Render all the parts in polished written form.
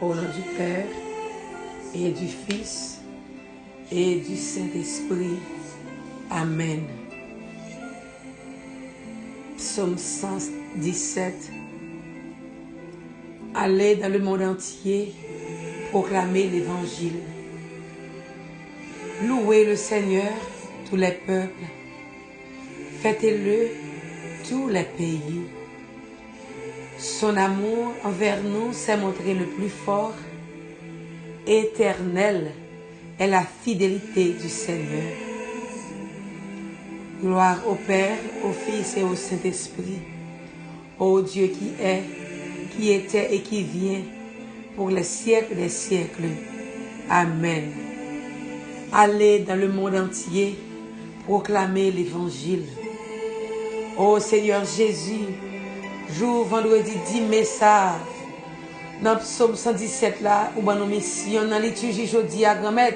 Au nom du Père et du Fils et du Saint-Esprit. Amen. Psaume 117. Allez dans le monde entier, proclamer l'Évangile. Louez le Seigneur, tous les peuples. Fêtez-le, tous les pays. Son amour envers nous s'est montré le plus fort. Éternelle est la fidélité du Seigneur. Gloire au Père, au Fils et au Saint-Esprit, ô Dieu qui est, qui était et qui vient, pour les siècles des siècles. Amen. Allez dans le monde entier, proclamer l'Évangile. Ô Seigneur Jésus, jour vendredi 10 message, dans le psaume 117 là, où nous mission, dans la liturgie jeudi à grand-mère,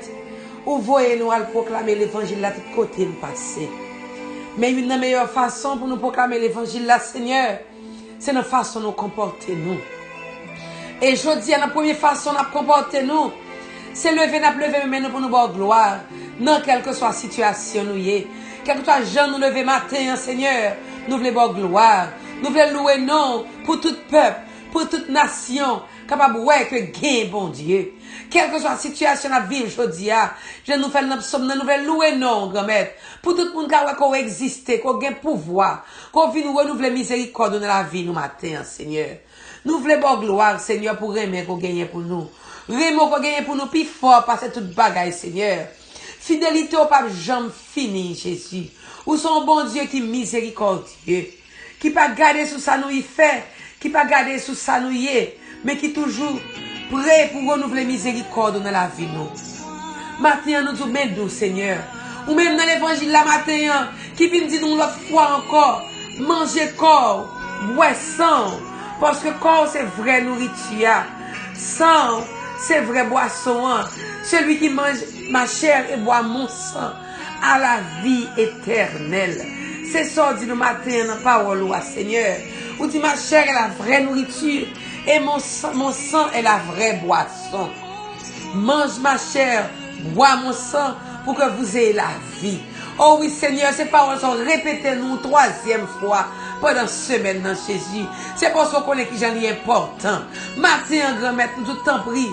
où voyez-nous à proclamer l'Évangile là, tout côté nous passer. Mais une des meilleures façons pour nous proclamer l'Évangile là, Seigneur, c'est notre façon de nous comporter nous. Et jeudi, la première façon de nous comporter nous, c'est lever nous pour nous voir gloire, dans quelle que soit la situation nous y est. Quel que soit le jour nous lever matin, Seigneur, nous voulons voir gloire. Nous voulons louer non pour tout peuple, pour toute nation, capable de voir que gain bon Dieu. Quelle que soit la situation à vivre aujourd'hui, je nous fais notre psaume, nous voulons louer non, grand-mère, pour tout le monde qui existe, qu'on gagne pouvoir, qu'on vient nous renouveler miséricorde dans la vie nous matin, Seigneur. Nous voulons voir gloire, Seigneur, pour aimer qu'on gagne pour nous. Aimer qu'on gagne pour nous, plus fort, parce que toute bagaille, Seigneur. Fidélité au pape jamais fini, Jésus. Ou son bon Dieu qui est miséricordieux, qui pas garder sous ça nous y fait, qui pas garder sous ça nous y est, mais qui toujours prêt pour renouveler miséricorde dans la vie nous. Maintenant nous disons nous Seigneur, ou même dans l'évangile la matin qui vient dire nous l'autre fois encore, manger corps, boire sang, parce que corps c'est vraie nourriture, sang c'est vraie boisson. Celui qui mange ma chair et boit mon sang à la vie éternelle. C'est ça dit le matin dans la parole, Seigneur. Ou dit ma chair est la vraie nourriture et mon sang est la vraie boisson. Mange ma chair, bois mon sang pour que vous ayez la vie. Oh oui Seigneur, ces paroles sont répétées nous troisième fois pendant semaine dans Jésus. C'est pour ça qu'on est qui j'en ai important. Matin, grand-mère, nous tout temps prie.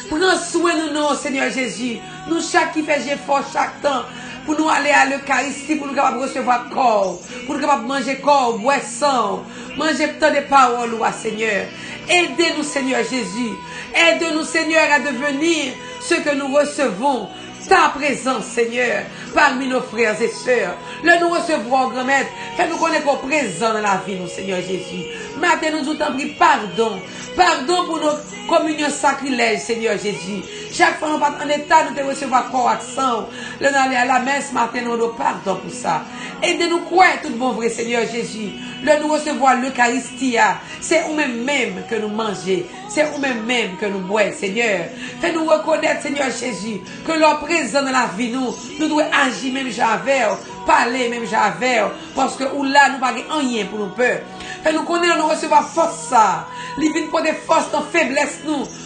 Prends soin de nous, Seigneur Jésus. Nous, chaque qui fait effort chaque temps, pour nous aller à l'Eucharistie, pour nous capables de recevoir corps, pour nous capables de manger corps, boire sang, manger tant de paroles, Seigneur. Aidez-nous, Seigneur Jésus. Aide-nous, Seigneur, à devenir ce que nous recevons. Ta présence, Seigneur, parmi nos frères et sœurs. Le nous recevrons, grand-mère. Fais-nous connaître qu'on présent dans la vie, nous, Seigneur Jésus. Maintenant, nous t'en prie pardon. Pardon pour nos communions sacrilèges, Seigneur Jésus. Chaque fois, nous sommes en état de te recevoir corps accent. Le nous aller à la messe, matin, nous nous pardon pour ça. Aidez-nous croire tout bon vrai, Seigneur Jésus. Le nous recevoir l'Eucharistie, c'est nous-mêmes que nous mangeons. C'est nous-mêmes que nous boivons, Seigneur. Fais-nous reconnaître, Seigneur Jésus, que leur présence dans la vie, nous devons agir même j'avais, parler même j'avais, parce que ou là, nous n'avons rien pour nous peur. Fais-nous connaître, nous recevoir force ça. Livre pour des forces dans faiblesse,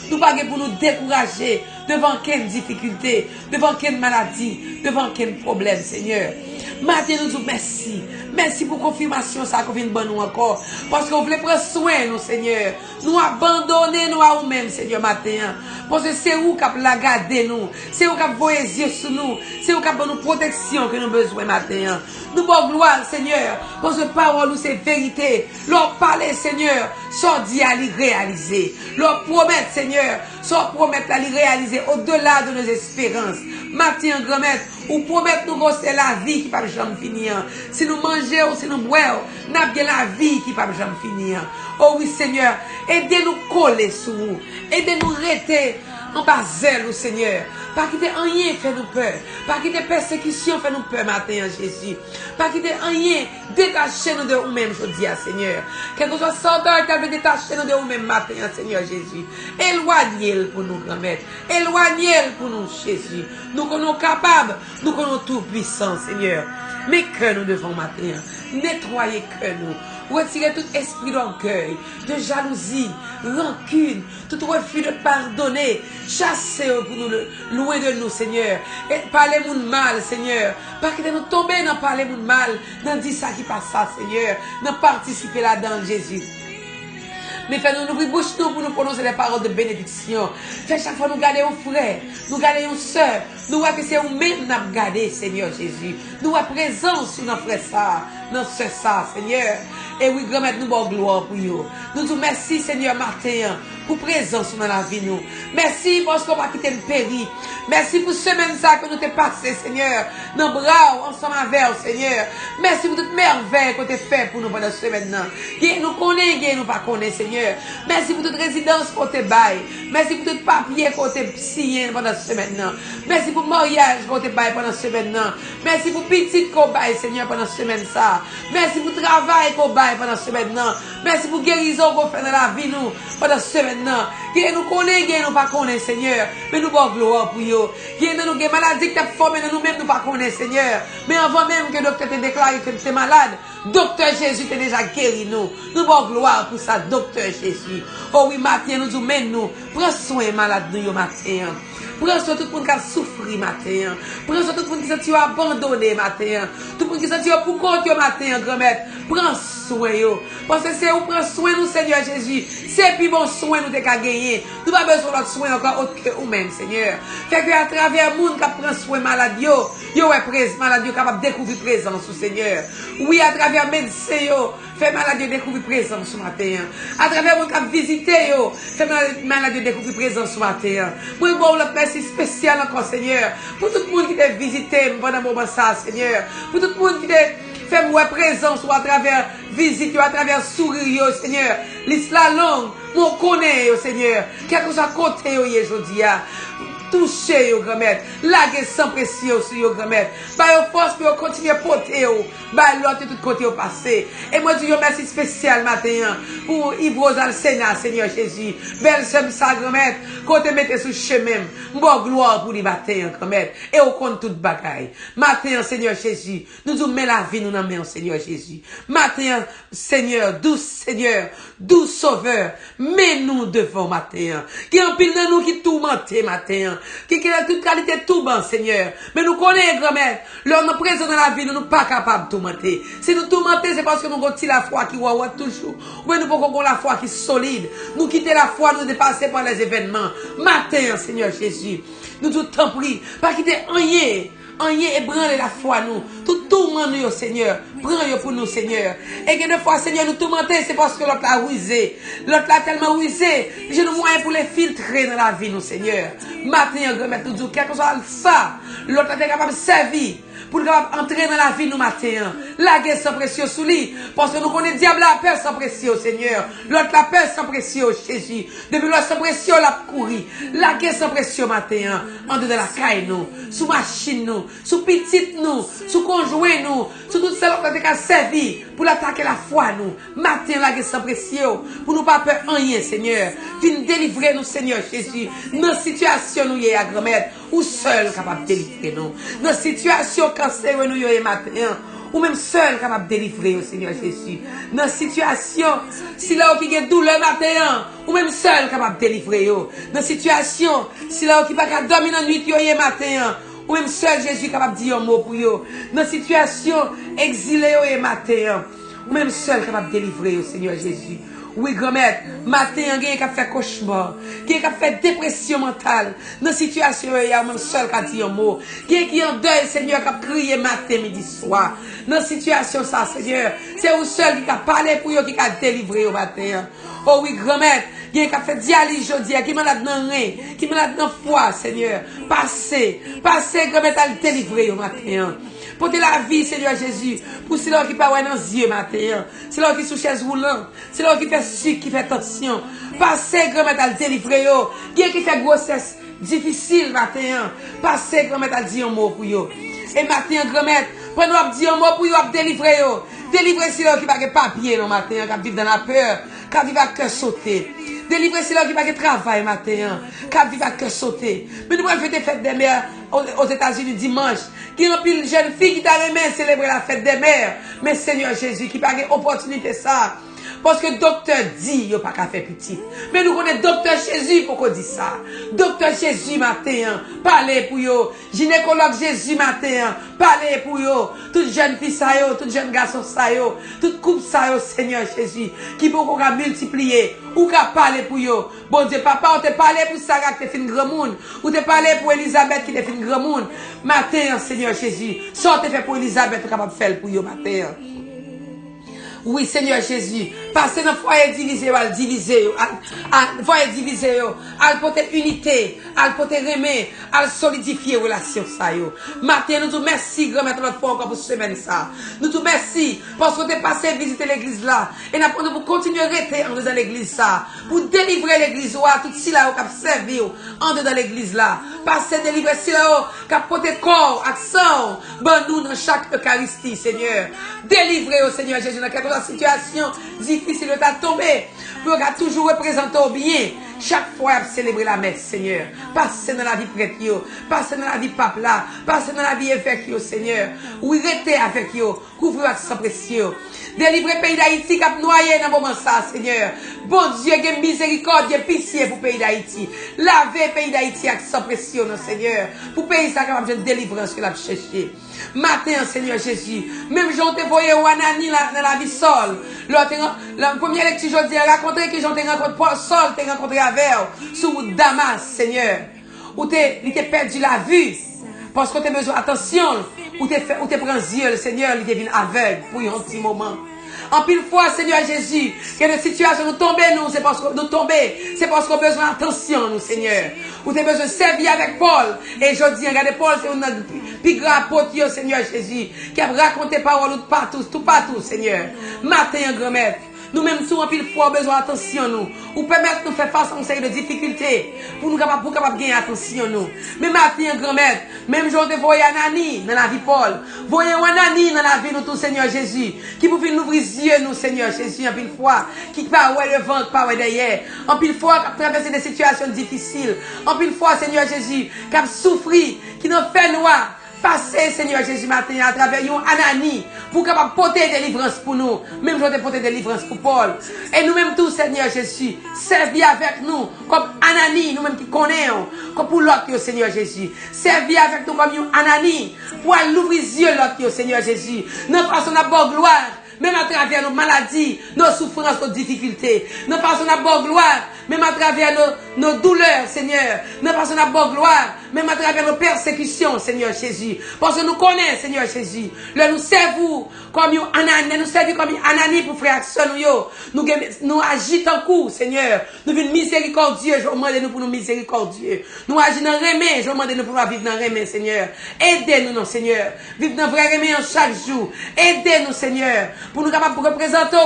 nous pas pour nous décourager devant quelle difficulté, devant quelle maladie, devant quel problème, Seigneur. Maintenant, nous disons merci. Merci pour confirmation, ça qu'on vient de bon nous encore. Parce qu'on voulait prendre soin, nous, Seigneur. Nous abandonner, nous à nous-mêmes, Seigneur, matin. Parce que c'est où qu'on la garder, nous. C'est où qu'on voit les yeux sur nous. C'est où qu'on nous protection que nous avons besoin, matin. Nous bon gloire, Seigneur. Parce que parole, c'est vérité. Leur parler, Seigneur, sans dire à l'y réaliser. Leur promettre, Seigneur, sans promettre à l'y réaliser au-delà de nos espérances. Matin, grand-mère, ou promettre nous que c'est la vie qui ne va jamais finir. Si nous mangeons ou si nous boivons, nous avons la vie qui ne va jamais finir. Oh oui, Seigneur, aidez-nous coller sur vous. Aidez-nous rester en bas zèle, Seigneur. Pas quitter rien fait nous peur. Pas quitter persécution fait nous peur matin, Jésus. Pas quitter rien détacher nous de nous-mêmes, je dis à Seigneur. Quelque chose sortant qui veut détacher nous de nous-mêmes matin, Seigneur Jésus. Éloignez-le pour nous, grand-mère. Éloignez-le pour nous, Jésus. Nous sommes capables, nous sommes tout puissants, Seigneur. Mais que nous devons matin, nettoyer que nous. Retirez tout esprit d'orgueil, de jalousie, rancune, tout refus de pardonner. Chassez-le pour nous, loin de nous, Seigneur. Et parlez-nous de mal, Seigneur. Pas que nous tomber dans parler de mal, dans dire ça qui passe ça, Seigneur. Dans participer là-dedans, Jésus. Mais fais-nous ouvrir bouche nous pour nous prononcer les paroles de bénédiction. Fais chaque fois nous garder un frère, nous garder une soeur. Nous voyons que c'est nous-mêmes qui nous gardons, Seigneur Jésus. Nous voyons présence sur nos frères ça, nos soeurs ça, Seigneur. Et oui, grand-mère, nous bonne gloire pour vous. Nous disons merci, Seigneur, matin, pour présence dans la vie nous. Merci parce qu'on va quitter le péri. Merci pour semaine ça que nous t'es passé, Seigneur. Dans bras, ensemble avec, Seigneur. Merci pour toute merveille que tu as fait pour nous pendant cette semaine. Nous connaissons, nous pas connaissons, Seigneur. Merci pour toute résidence qu'on te baille. Merci pour tout papier qu'on te signé pendant cette semaine. Merci pour le mariage qu'on te baille pendant cette semaine. Merci pour petit qu'on baille, Seigneur, pendant cette semaine ça. Merci pour le travail qu'on baille pendant cette semaine. Merci pour la guérison qu'on fait dans la vie nous pendant cette semaine. Nous connaissons, nous pas connaissons, Seigneur. Mais nous avons gloire pour vous. Nous des maladies qui t'ont formé, nous-mêmes nous pas connaissons, Seigneur. Mais avant même que le docteur te déclare que tu es malade, docteur Jésus t'a déjà guéri nous. Nous avons gloire pour ça, docteur Jésus. Oh oui, matin, nous disons, nous, prends soin malade nous matin. Prends soin tout le monde qui a souffert matin. Prends soin tout le monde qui s'est abandonné matin. Tout le monde qui s'est pour compte matin, grand-mère. Prends soin. Parce que c'est où prends soin nous, Seigneur Jésus. C'est plus bon soin nous t'es gagné. Nous n'avons pas besoin de soin encore autre que nous-mêmes, Seigneur. Fait que à travers le monde qui prend soin malade, yo est présent, malade, capable de découvrir présence, Seigneur. Oui, à travers médecin, fait malade découvrir présence ce matin. À travers mon cap visiter, fait malade découvrir présence ce matin. Moi, bon, le merci spécial encore, Seigneur. Pour tout le monde qui t'a visité pendant un moment ça, Seigneur. Pour tout le monde qui t'a fait moi présence ou à travers visite, à travers sourire, Seigneur. L'islam longue, mon connaît, Seigneur. Quelque chose à côté, aujourd'hui. Toucher, grand-mère. Laguer sans pression sur yo, grand-mère. Bah, yo force pour continuer à porter, bah, l'autre tout côté au passé. Et moi, je dis merci spécial matin pour Yves Rosal Sénat, Seigneur Jésus. Belle somme ça, grand-mère. Quand tu mettez sous chemin, bon gloire pour les matin, grand-mère. Et au compte toute bagaille. Matin, Seigneur Jésus. Nous nous mettons la vie, nous nous mettons, Seigneur Jésus. Matin, Seigneur, doux Sauveur, mets-nous devant matin. Qui en pile de nous qui tourmente matin. Qui a toute qualité tout bon, Seigneur. Mais nous connaissons, grand-mère, l'homme présent dans la vie, nous ne sommes pas capables de tourmenter. Si nous tourmenter, c'est parce que nous avons la foi qui waouh toujours. Mais nous avons la foi qui est solide. Nous quitter la foi, nous dépasser par les événements. Matin, Seigneur Jésus, nous t'en prie, pas quitter rien. Ébranler la foi, nous. Tout tourment, nous, Seigneur. Prends-le pour nous, Seigneur. Et que des fois, Seigneur, nous tourmenter, c'est parce que l'autre a rusé. L'autre a tellement rusé. J'ai le moyen pour les filtrer dans la vie, nous, Seigneur. Matin, grand-mère, nous disons, quelque chose ça. L'autre a été capable de servir. Pour entrer dans la vie, nous, matin. La guerre sans précieux sous lui. Parce que nous connaissons diable la peur sans précieux, Seigneur. L'autre la peur sans précieux, Jésus. Depuis l'autre sans précieux, la courir. La guerre sans précieux, matin. En dedans de la caille, nous. Sous machine, nous. Sous petite, nous. Sous conjoint, nous. Sous tout ça, l'autre a servi. Pour l'attaquer la foi, nous. Matin, la guerre sans précieux. Pour nous pas peur en rien, Seigneur. Viens délivrer nous, Seigneur Jésus. Dans la situation, nous, y est à grand-mère. Ou seul capable de délivrer nous. Dans la situation, cancer, nous, y est matin. Ou même seul capable de délivrer, Seigneur Jésus. Dans la situation, si là, qui a douleur matin, ou même seul capable de délivrer. Dans la situation, si là, qui pas qu'à dormir dans la nuit, y est matin. Ou même seul Jésus capable de dire un mot pour vous. Dans la situation, exilé, y est matin. Ou même seul capable de délivrer, Seigneur Jésus. Oui, grand-mère, matin, il y a qui a fait cauchemar, qui a fait dépression mentale. Dans la situation, il y a même seul qui a dit un mot. Qui en deuil, Seigneur, qui a crié matin, midi, soir. Dans la situation, ça, Seigneur, c'est vous seul qui a parlé pour vous, qui a délivré au matin. Oh oui, grand-mère, il y a qui a fait dialyse aujourd'hui, qui est malade dans le rein, qui est malade dans le foie, Seigneur. Passez, grand-mère, à le délivrer au matin. Portez la vie, Seigneur Jésus, pour ceux qui parlent dans les yeux matin, ceux qui sont sous chaise roulante, ceux qui fait sucre, qui fait tension. Passez, grand-mère, à le délivrer. Qui fait grossesse difficile matin, passez, grand-mère, à le dire un mot pour vous. Et matin, grand-mère, prenez à dire un mot pour vous, délivrer. Délivrer ceux qui n'ont pas de papier le matin, qui vivent dans la peur, qui vivent à cœur sauté. Délivrer si là qui pas de travail matin, qui vivent à cœur sauté. Mais nous allons faire des fêtes des mères aux États-Unis dimanche. Qui ont pile jeune fille qui t'a remis célébrer la fête des mères. Mais Seigneur Jésus, qui pas de opportunité ça. Parce que docteur dit, il n'y a pas qu'à faire petit. Mais nous connaissons docteur Jésus pour qu'on dise ça. Docteur Jésus matin, parlez pour yo. Gynécologue Jésus matin, parlez pour yo. Toute jeune fille ça yo, toute jeune garçon ça yo, toute couple ça yo, Seigneur Jésus, qui peut qu'on multiplier, ou qu'à parler pour yo. Bon Dieu, papa, on te parlé pour Sarah qui te fait une grand monde, ou te parlé pour Elisabeth qui te fait une grand monde. Matin, Seigneur Jésus, sortez fait pour Elisabeth, vous capable de faire pour yo matin. Oui, Seigneur Jésus, passez dans le foyer divisé, à diviser, foyer divisé, à porter unité, à porter remet, à solidifier relation ça yo. Matin, nous te merci, grand maître, notre fois encore pour cette semaine ça. Nous te merci, parce que tu es passé visiter l'église là, et nous avons pour continuer à rester en dans l'église ça, pour délivrer l'église, tout si là, qui a servi, en dans l'église là. Passez délivrer si là, qui a porté corps, accent, bon nous dans chaque Eucharistie, Seigneur. Délivrez au Seigneur Jésus dans quelque situation difficile de tomber pour toujours représenter au bien chaque fois à célébrer la messe Seigneur. Passez dans la vie prêtre, passez dans la vie pape là, passez dans la vie évêque Seigneur. Oui, restez avec yo, couvrez avec sang précieux. Délivrez le pays d'Haïti qui a noyé dans le moment ça, Seigneur. Bon Dieu, que miséricorde, que pitié pour le pays d'Haïti. Lavez le pays d'Haïti avec sang précieux, Seigneur. Pour le pays, ça capable de délivrance que l'a cherché. Matin, Seigneur Jésus, même j'en te voyé au Anani dans la vie Saul. La première lecture, je dis, raconter que j'en te rencontré Paul Saul, te rencontré avec sur Damas, Seigneur. Où il t'a perdu la vue. Parce que tu as besoin d'attention. Ou tu prends yeux, le Seigneur, il devient aveugle pour un petit moment. En pile fois, Seigneur Jésus, que les situations nous tombent, nous, c'est parce que nous tombons, c'est parce qu'on a besoin d'attention, nous, Seigneur. Ou tu as besoin de servir avec Paul. Et je dis, regardez, Paul, c'est un plus grand apôtre, Seigneur Jésus, qui a raconté parole tout partout, Seigneur. Matin, grand maître. Nous-mêmes, tout en pile fois, besoin d'attention, nous. Ou permettre de nous faire face à une série de difficultés. Pour nous capables de gagner attention, nous. Mais maintenant, grand-mère, même jour de voyer Anani dans la vie Paul. Voyez Anani dans la vie, nous, tout Seigneur Jésus. Qui pouvait nous ouvrir les yeux, nous, Seigneur Jésus, en pile fois. Qui pas ouais le ventre, pas ouais derrière. En pile fois, qui a traversé des situations difficiles. En pile fois, Seigneur Jésus, qui a souffert, qui nous fait noir. Passez, Seigneur Jésus, matin, à travers un Anani, pour capable porter délivrance pour nous. Même je porter délivrance pour Paul. Et nous-mêmes tous, Seigneur Jésus, servir avec nous, comme Anani, nous-mêmes qui connaissons, comme pour l'autre, Seigneur Jésus. Servir avec nous comme un Anani, pour l'ouvrir les yeux, l'autre, Seigneur Jésus. Notre façon d'avoir gloire. Même à travers nos maladies, nos souffrances, nos difficultés. Nous passons à bonne gloire, même à travers nos douleurs, Seigneur. Nous passons à bonne gloire, même à travers nos persécutions, Seigneur Jésus. Parce que nous connaissons, Seigneur Jésus. Là, nous servons comme un Anani, nous servons comme un Anani pour frère nous agissons en cours, Seigneur. Nous vivons miséricordieux, je demande nous pour nous miséricordieux. Nous agissons dans le remède, je demande nous pour nous vivre dans le remède, Seigneur. Aidez-nous, non, Seigneur. Vivre dans le vrai remède chaque jour. Aidez-nous, Seigneur. Pour nous capables de représenter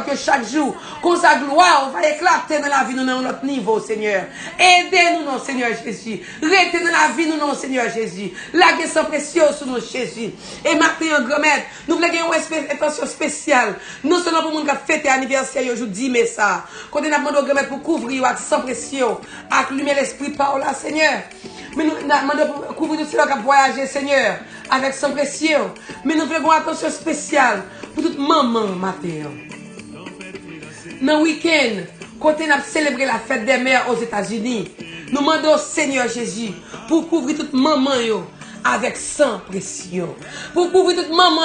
que chaque jour, qu'on sa gloire va éclater dans la vie, nous, dans notre niveau, Seigneur. Aidez-nous, non, Seigneur Jésus. Restez dans la vie, nous, non, Seigneur Jésus. La guérison précieuse sur nous, Jésus. Et maintenant, grand maître, nous voulons gagner une attention spéciale. Non seulement pour nous qui fêter l'anniversaire aujourd'hui, mais ça. Quand on a demandé au grand maître pour couvrir avec sang précieux, avec lumière l'esprit par là, Seigneur. Mais nous demandons pour couvrir tout cela qui a voyagé, Seigneur, avec sang précieux. Mais nous voulons une attention spéciale pour toute maman matin. Dans le week-end, quand on a célébré la fête des mères aux États-Unis, nous demandons au Seigneur Jésus pour couvrir toute maman avec sang précieux. Pour couvrir toute maman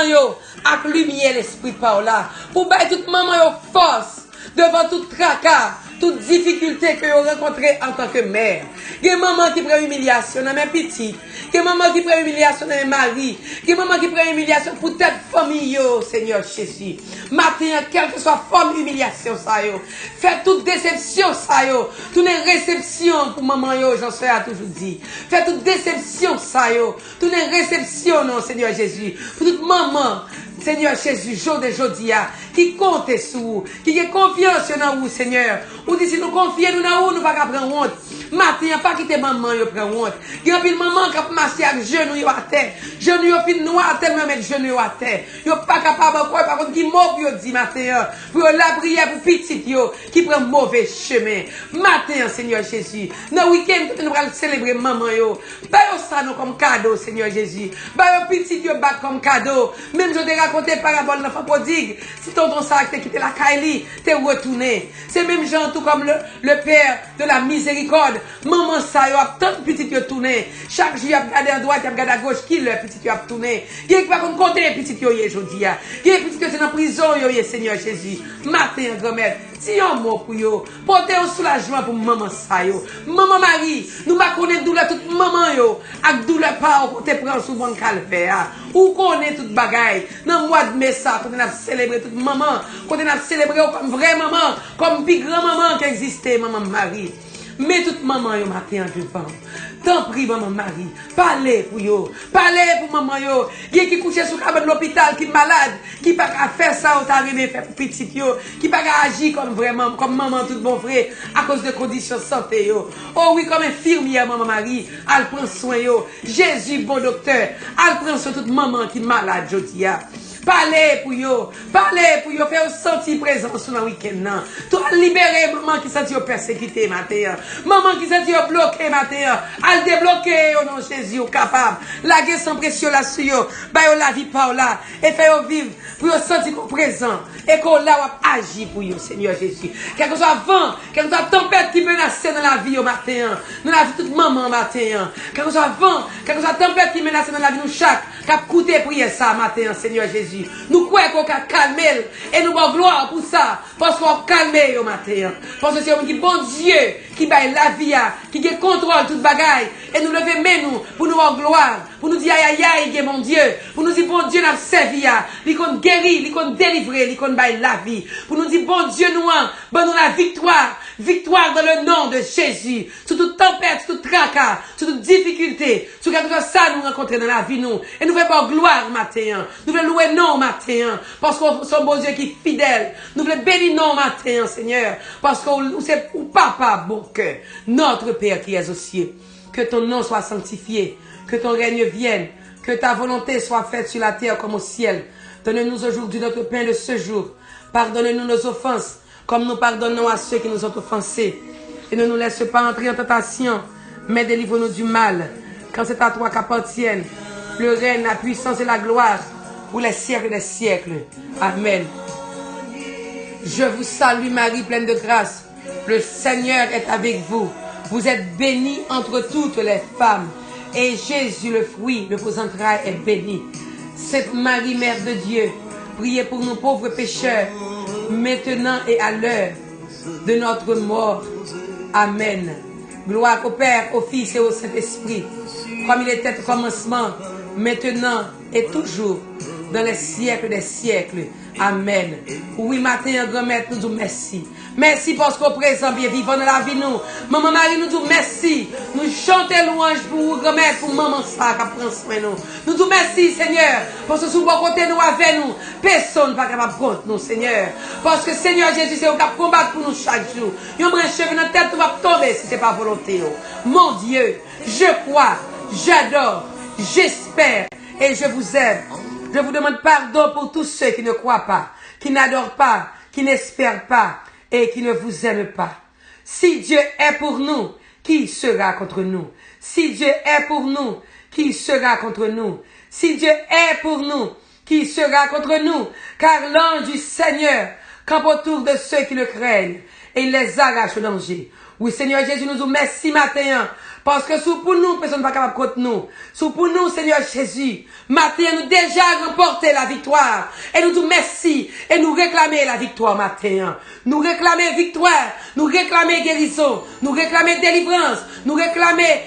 avec lumière l'esprit par là. Pour bailler toute maman force devant tout tracas, toute difficulté que vous rencontrez en tant que mère. Il y a maman qui prend humiliation dans mes petites. Il y a maman qui prend humiliation dans mes maris. Il y a maman qui prend humiliation pour toute famille, Seigneur Jésus. Maintenant, quelle que soit la forme d'humiliation, ça yo. Faites toute déception, ça yo. Toute réception pour maman, j'en sais à toujours dit. Faites toute déception, ça yo. Toute réception, non, Seigneur Jésus. Pour toute maman, Seigneur Jésus, jour de jodia, qui compte sur vous, qui a confiance dans vous, Seigneur. Ou dit si nous confions dans vous, nous ne pouvons pas prendre honte. Matin, pas quitter maman, yo prend honte. Il y a une maman qui a marché avec genou yo à terre. Genou yo fin noir tellement mettre genou yo à terre. Yo pas capable encore par contre qui mot yo dit matin. Pour la prière pour petit yo qui prend mauvais chemin. Matin, Seigneur Jésus. Dans week-end, nous allons célébrer maman yo. Ba yo ça nous comme cadeau, Seigneur Jésus. Ba yo petit yo bat comme cadeau. Même je te raconté parabole l'enfant prodigue. Si tonton ça t'a quitté la Kaili, t'es retourné. C'est même gens tout comme le père de la miséricorde. Maman ça yo a tant petit yo tourné. Chaque jour y a regardé à droite, y a regardé à gauche qui le petit yo a tourné. Y a pas qu'on compter les petits yo hier aujourd'hui. Y a petit yo c'est dans prison yo Seigneur Jésus. Matin grand-mère, si un mot pour yo, portez un soulagement pour maman ça yo. Maman Marie, nous pas connaître douleur toute maman yo, ak douleur pas on te prend souvent calvaire. Ou connaît toute bagaille. Dans mois de mai ça, quand on a célébré toute maman, quand on a célébré comme vraie maman, comme plus grand maman qui existait maman Marie. Mais toute maman yo matin devant. T'en prie maman Marie, parlez pour yo, parlez pour maman yo. Qui couché sur cabane de l'hôpital qui malade, qui pas faire ça ou t'arriver faire pour petit yo, qui pas agir comme vraiment comme maman tout bon frère à cause de conditions de santé yo. Oh oui comme infirmière maman Marie, elle prend soin yo. Jésus bon docteur, elle prend soin toute maman qui malade jodia. Parlez pour yo, faire sentir présence dans le week-end. Toi libérer maman qui sent persécuté matin. Maman qui sent bloqué matin. Elle débloquer au nom de Jésus capable. La guerre sans pression là sur yo. Ba yo la vie par là et faire vivre pour yo sentir présent et qu'on là agir pour yo Seigneur Jésus. Quel que soit vent, quel que soit tempête qui menace dans la vie au matin. Dans la vie toute maman matin. Quel que soit vent, quel que soit tempête qui menace dans la vie nous chaque cap coûter prier ça matin Seigneur Jésus. Nous croyons qu'on a calmé et nous avons gloire pour ça. Parce qu'on a calmé au matin. Parce que c'est un bon Dieu qui baille la vie, qui contrôle toute bagaille. Et nous lever nous pour nous avoir gloire. Pour nous dire aïe aïe mon Dieu. Pour nous dire bon Dieu n'a servi. Il qu'on guérit, il qu'on délivrer, il qu'on baille la vie. Pour nous dire bon Dieu nous bon nous la victoire. Victoire dans le nom de Jésus. Sur toute tempête, sur toute tracas, sur toute difficulté. Sur quelque chose ça nous rencontrer dans la vie nous. Et nous faisons gloire matin. Nous voulons louer non matin. Parce qu'on est bon Dieu qui est fidèle. Nous voulons bénir non matin Seigneur. Parce que c'est pour papa bon cœur. Notre Père qui es aux cieux. Que ton nom soit sanctifié. Que ton règne vienne. Que ta volonté soit faite sur la terre comme au ciel. Donne-nous aujourd'hui notre pain de ce jour. Pardonne-nous nos offenses. Comme nous pardonnons à ceux qui nous ont offensés. Et ne nous laisse pas entrer en tentation, mais délivre-nous du mal. Quand c'est à toi qu'appartiennent le règne, la puissance et la gloire, pour les siècles des siècles. Amen. Je vous salue Marie, pleine de grâce. Le Seigneur est avec vous. Vous êtes bénie entre toutes les femmes. Et Jésus, le fruit de vos entrailles, est béni. Sainte Marie, Mère de Dieu, priez pour nous pauvres pécheurs, maintenant et à l'heure de notre mort. Amen. Gloire au Père, au Fils et au Saint-Esprit, comme il était au commencement, maintenant et toujours, dans les siècles des siècles. Amen. Oui, matin, grand-mère, nous disons merci. Merci parce qu'au présent, bien vivant dans la vie, nous. Maman Marie, nous disons merci. Nous chantons louange pour vous, grand-mère, pour maman ça, qui prend soin de nous. Nous disons merci, Seigneur, parce que sous bon côté, nous avec nous. Personne n'est pas capable de contre nous, Seigneur. Parce que Seigneur Jésus, c'est au cap combattre pour nous chaque jour. Yon brin cheveux dans la tête, nous va tomber si ce n'est pas volonté. Mon Dieu, je crois, j'adore, j'espère et je vous aime. Je vous demande pardon pour tous ceux qui ne croient pas, qui n'adorent pas, qui n'espèrent pas et qui ne vous aiment pas. Si Dieu est pour nous, qui sera contre nous? Si Dieu est pour nous, qui sera contre nous? Si Dieu est pour nous, qui sera contre nous? Car l'ange du Seigneur campe autour de ceux qui le craignent et il les arrache au danger. Oui, Seigneur Jésus, nous merci matin. Parce que sous pour nous, personne n'est pas capable contre nous. Sous pour nous, Seigneur Jésus, matin, nous déjà remporté la victoire. Et nous disons merci. Et nous réclamer la victoire matin. Nous réclamer victoire. Nous réclamer guérison. Nous réclamer délivrance. Nous réclamer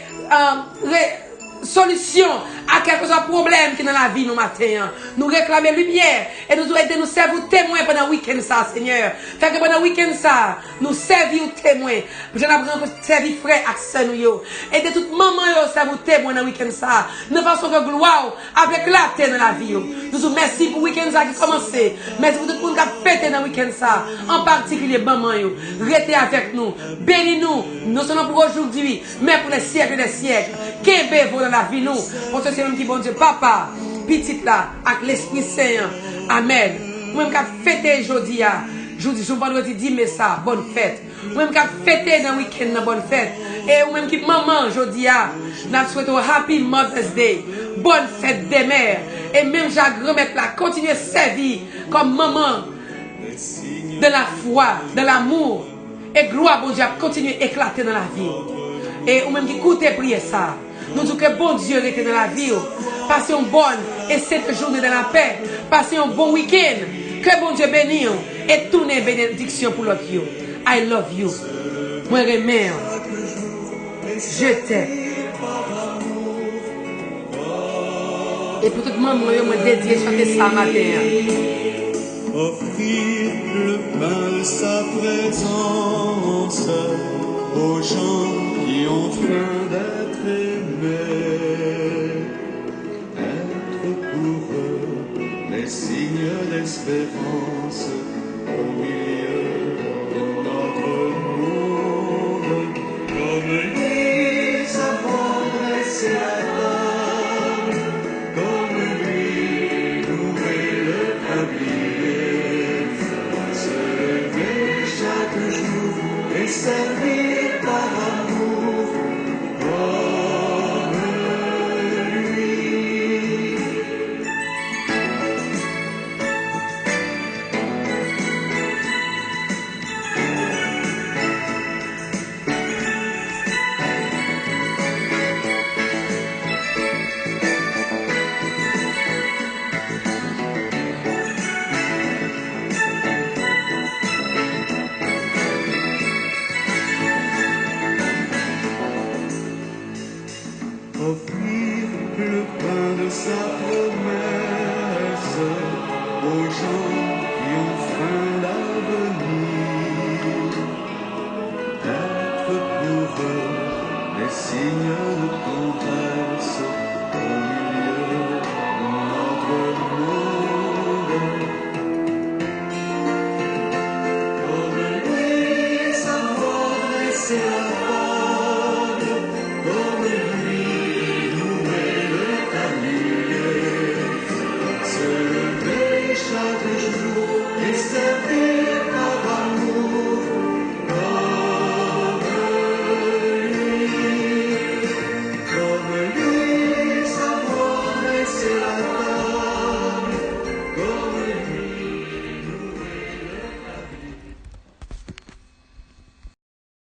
solution à quelque chose de problème qui est dans la vie nous matin. Nous réclamer lumière et nous aider nous servir témoin pendant le week-end ça, Seigneur. Fait que pendant le week-end ça, nous servir témoin. Je n'apprends que servir frère accès nous yo. Et de toute maman yo servir témoin dans le week-end ça. De façon que gloire avec la terre dans la vie yo. Nous vous merci pour le week-end ça qui commence. Merci pour tout le monde qui a fêté dans le week-end ça. En particulier maman yo. Restez avec nous. Bénis-nous. Non seulement pour aujourd'hui, mais pour les siècles des siècles. Qu'est-ce dans la vie nous? Pour ce même qui bon Dieu, papa, petit là, avec l'Esprit Saint. Amen. Moi-même qui a fêté aujourd'hui, je vendredi 10 mai ça, bonne fête. Moi-même qui a fêté dans le week-end, bonne fête. Et moi-même qui maman aujourd'hui, nous souhaitons Happy Mother's Day. Bonne fête des mères. Et même Jacques remettre là, continuer à servir comme maman de la foi, de l'amour. Et gloire, bon Dieu, continuer à éclater dans la vie. Et ou même qui écoute et prier ça. Nous disons que bon Dieu était dans la vie. Passez une bonne et cette journée dans la paix. Passez un bon week-end. Que bon Dieu bénisse. Et tourne bénédiction pour l'autre. I love you. Moi, remets. Je t'aime. Et pour tout le monde, moi, dédié chanter ça matin. Offrir le pain de sa présence aux gens qui ont faim d'être aimés, être pour eux les signes d'espérance au milieu de notre monde, comme lui savons dresser la table, comme lui louer le tablier, se lever chaque jour et servir par amour comme lui. Offrir le pain de sa promesse aux gens qui ont faim d'avenir, être pour eux les signes de tendresse au milieu de notre monde, comme lui savoir dresser la